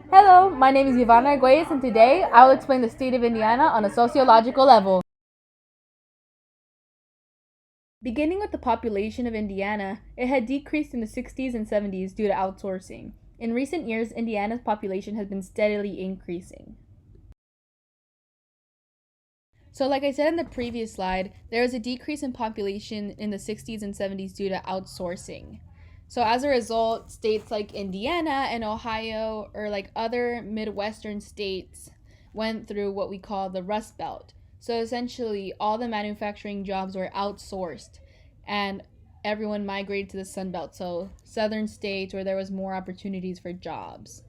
Hello, my name is Ivana Arguelles, and today I will explain the state of Indiana on a sociological level. Beginning with the population of Indiana, it had decreased in the 60s and 70s due to outsourcing. In recent years, Indiana's population has been steadily increasing. So, like I said in the previous slide, there was a decrease in population in the 60s and 70s due to outsourcing. So, as a result, states like Indiana and Ohio, or like other Midwestern states, went through what we call the Rust Belt. So, essentially, all the manufacturing jobs were outsourced and everyone migrated to the Sun Belt. So, southern states where there was more opportunities for jobs.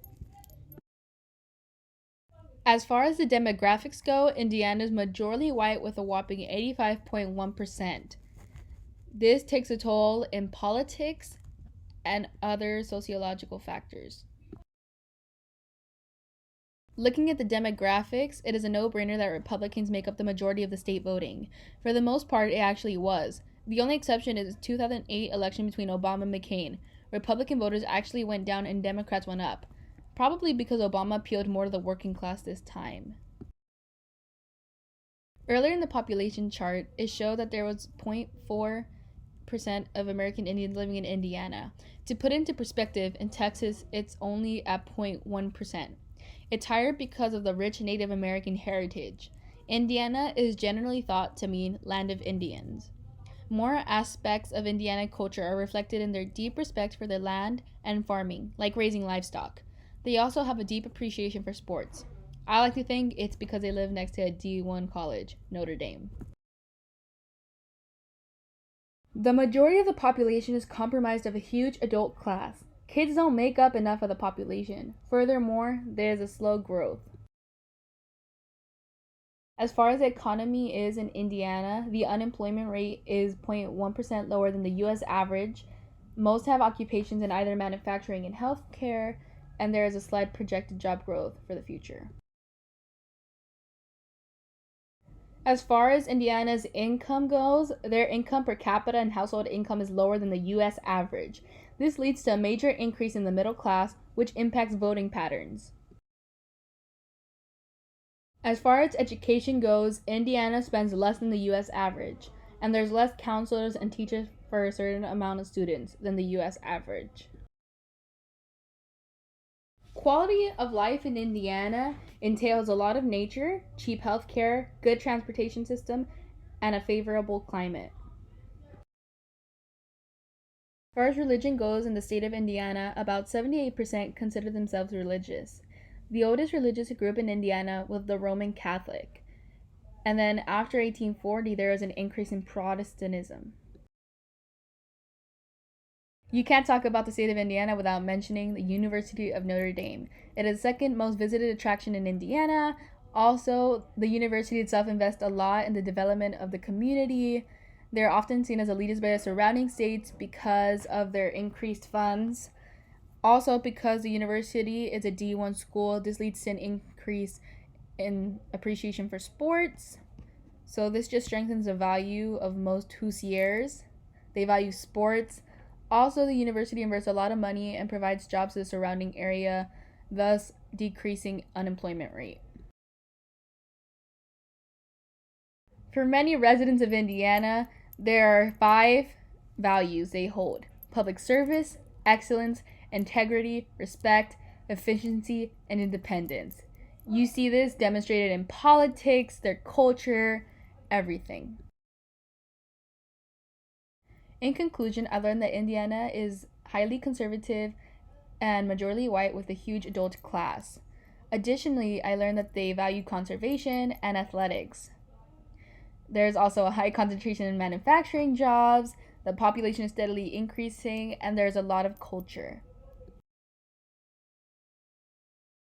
As far as the demographics go, Indiana is majority white with a whopping 85.1%. This takes a toll in politics and other sociological factors. Looking at the demographics, it is a no-brainer that Republicans make up the majority of the state voting. For the most part, it actually was. The only exception is the 2008 election between Obama and McCain. Republican voters actually went down and Democrats went up, probably because Obama appealed more to the working class this time. Earlier in the population chart, it showed that there was 0.4% of American Indians living in Indiana. To put it into perspective, in Texas, it's only at 0.1%. It's higher because of the rich Native American heritage. Indiana is generally thought to mean land of Indians. More aspects of Indiana culture are reflected in their deep respect for their land and farming, like raising livestock. They also have a deep appreciation for sports. I like to think it's because they live next to a D1 college, Notre Dame. The majority of the population is comprised of a huge adult class. Kids don't make up enough of the population. Furthermore, there is a slow growth. As far as the economy is in Indiana, the unemployment rate is 0.1% lower than the US average. Most have occupations in either manufacturing and healthcare, and there is a slight projected job growth for the future. As far as Indiana's income goes, their income per capita and household income is lower than the US average. This leads to a major increase in the middle class, which impacts voting patterns. As far as education goes, Indiana spends less than the US average, and there's less counselors and teachers for a certain amount of students than the US average. Quality of life in Indiana entails a lot of nature, cheap healthcare, good transportation system, and a favorable climate. As far as religion goes in the state of Indiana, about 78% consider themselves religious. The oldest religious group in Indiana was the Roman Catholic. And then after 1840, there was an increase in Protestantism. You can't talk about the state of Indiana without mentioning the University of Notre Dame. It is the second most visited attraction in Indiana. Also, the university itself invests a lot in the development of the community. They're often seen as the leaders by the surrounding states because of their increased funds. Also, because the university is a D1 school, this leads to an increase in appreciation for sports. So this just strengthens the value of most Hoosiers. They value sports. Also, the university invests a lot of money and provides jobs to the surrounding area, thus decreasing unemployment rate. For many residents of Indiana, there are 5 values they hold: public service, excellence, integrity, respect, efficiency, and independence. You see this demonstrated in politics, their culture, everything. In conclusion, I learned that Indiana is highly conservative and majority white with a huge adult class. Additionally, I learned that they value conservation and athletics. There's also a high concentration in manufacturing jobs, the population is steadily increasing, and there's a lot of culture.